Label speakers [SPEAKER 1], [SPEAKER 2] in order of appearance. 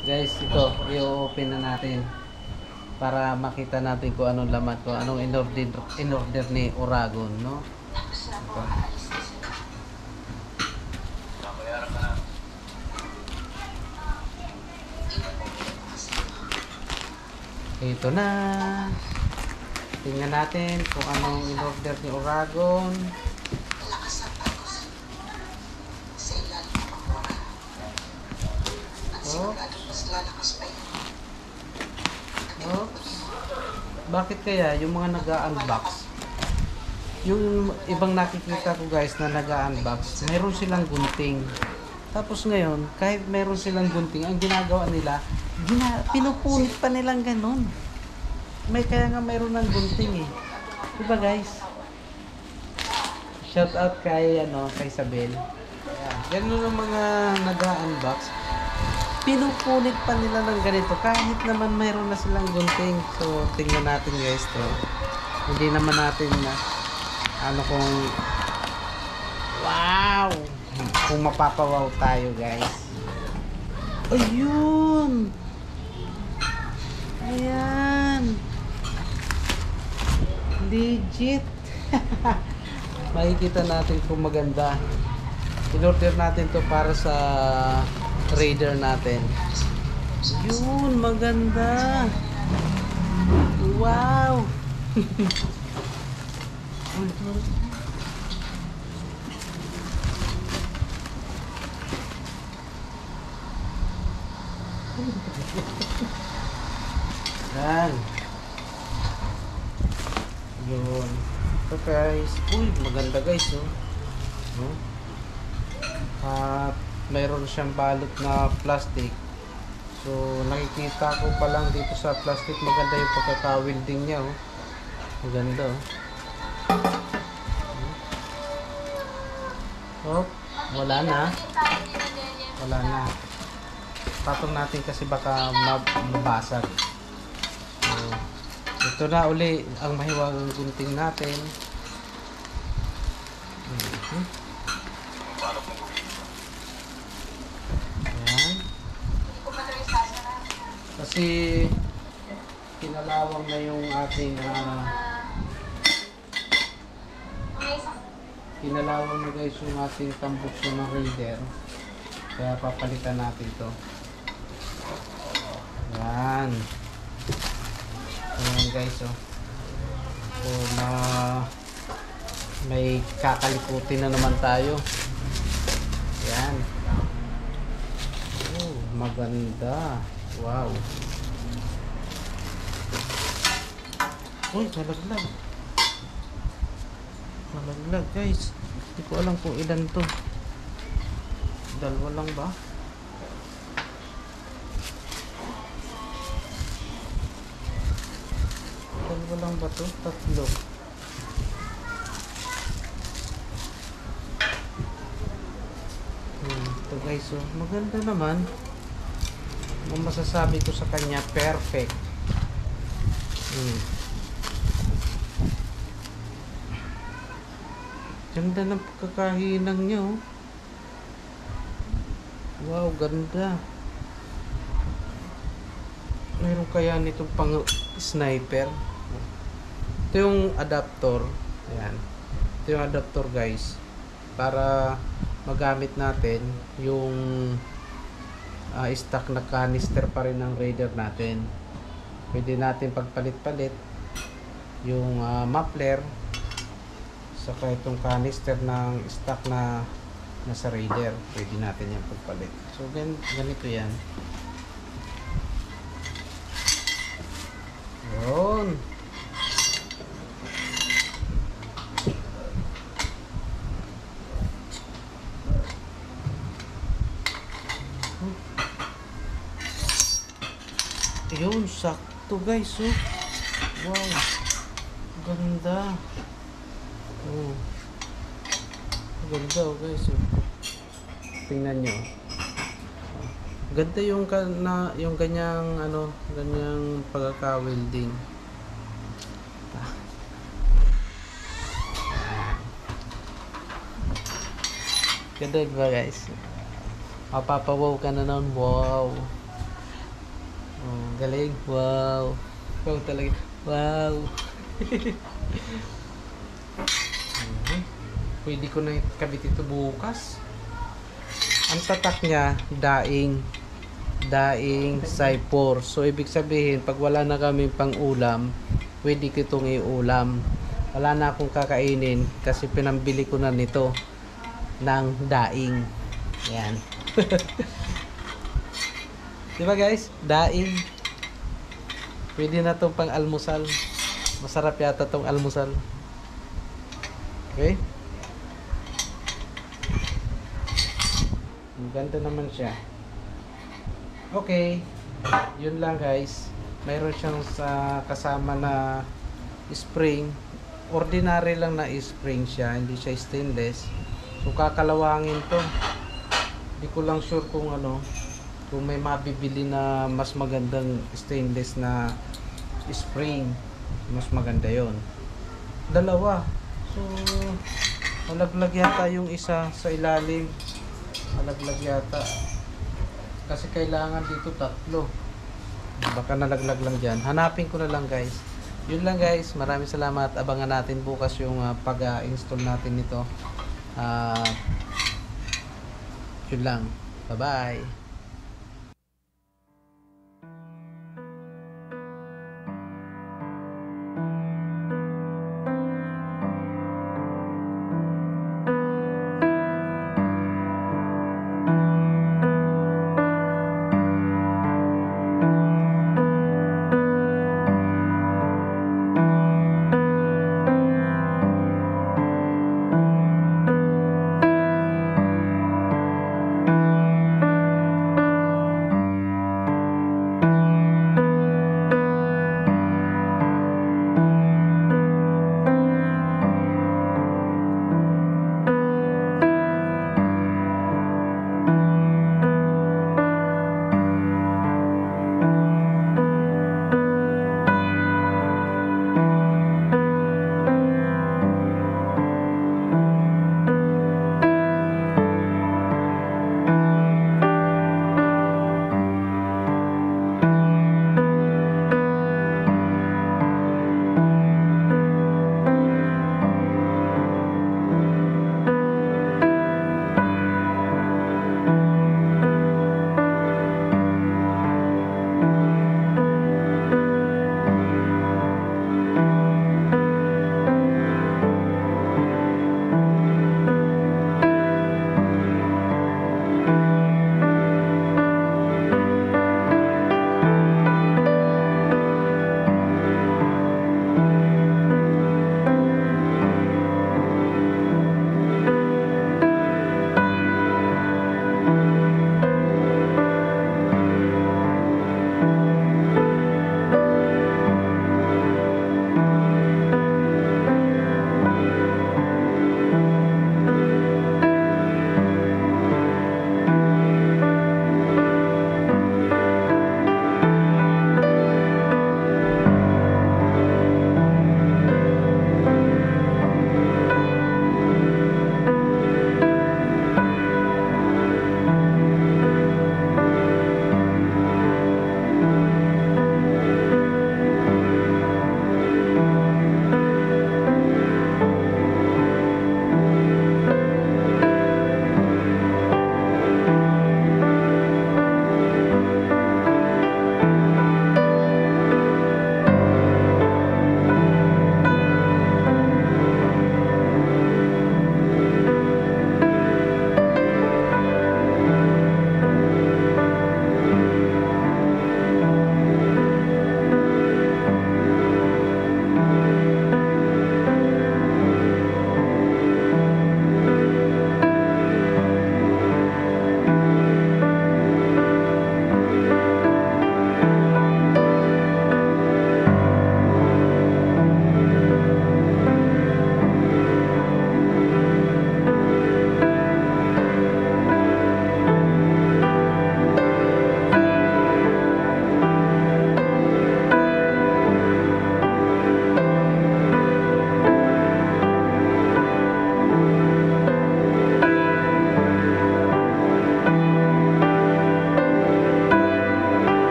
[SPEAKER 1] Guys, ito, i-open na natin para makita natin kung anong laman, kung anong in-order ni Oragon, no? Ito. Ito na. Tingnan natin kung anong in-order ni Oragon. Oh. Oops. Bakit kaya yung mga nag-unbox, yung ibang nakikita ko guys na nag-unbox, mayroon silang gunting. Tapos ngayon, kahit mayroon silang gunting, ang ginagawa nila, pinupunit pa nilang ganun. May kaya nga mayroon ng gunting eh. Diba guys? Shout out kay Isabel. Ayan. Ganun ang mga nag-unbox. Pinupunit pa nila ng ganito kahit naman mayroon na silang gunting. So tingnan natin guys to. Hindi naman natin na kung wow, kung mapapawaw tayo guys. Ayun, ayan, legit. Makikita natin kung maganda. In-order natin to para sa Raider natin. Yun, maganda. Wow. Yan. Yun. So guys, uy, maganda guys, oh. No? At mayroon siyang balot na plastic. So nakikita ko pa lang dito sa plastic, maganda yung pagkaka-welding niya, oh. Maganda, oh. Oh, wala na. Wala na. Patong natin kasi baka mabasag. So, ito na uli ang mahiwagang gunting natin. Ayan. Kasi kinalawang na yung ating kinalawang na guys yung ating tambutso ng Raider. Kaya papalitan natin to. Yan. Ayan guys, oh. So, may kakalikutin na naman tayo. Yan. Oh, maganda. Wow. Uy, malaglag. Malaglag guys. Hindi ko alam kung ilan to. Dalawa lang ba? Dalawa lang ba to? Tatlo. Ito guys, oh. Maganda naman. Ang masasabi ko sa kanya, perfect. Ganda ng pagkakahinang niya, oh. Wow, ganda. Mayroon kaya nitong pang sniper. Ito yung adapter. Ayan. Ito yung adapter guys. Para magamit natin yung stock na canister pa rin ng Raider natin. Pwede natin pagpalit-palit yung muffler saka itong canister ng stock na nasa Raider. Pwede natin yung pagpalit. So ganito yan. Yun. Yun, sakto guys, oh. Wow. Ganda. Oh. Ganda, oh, guys, oh. Tingnan nyo. Ganda yung yung ganyang ganyang pagkaka-welding. Ganda ba guys? Mapapawaw ka na nun. Wow. Oh, galing. Wow. Wow talaga. Wow. Mhm. Pwede ko na ikabit ito bukas. Ang tatak niya, daing saipor. So, ibig sabihin, pag wala na kami pang ulam, pwede ko itong iulam. Wala na akong kakainin kasi pinambili ko na nito ng daing. Yan. Diba guys? Daing. Pwede na itong pang almusal. Masarap yata itong almusal. Okay? Ang ganda naman siya. Okay. Yun lang guys. Mayroon siyang kasama na spring. Ordinary lang na spring siya. Hindi siya stainless. So kakalawangin to. Hindi ko lang sure kung kung may mabibili na mas magandang stainless na spring. Mas maganda yon. Dalawa. So malaglag yata yung isa sa ilalim. Malaglag yata. Kasi kailangan dito 3. Baka nalaglag lang dyan. Hanapin ko na lang guys. Yun lang guys. Maraming salamat. Abangan natin bukas yung pag-install natin nito. Yun lang. Bye bye.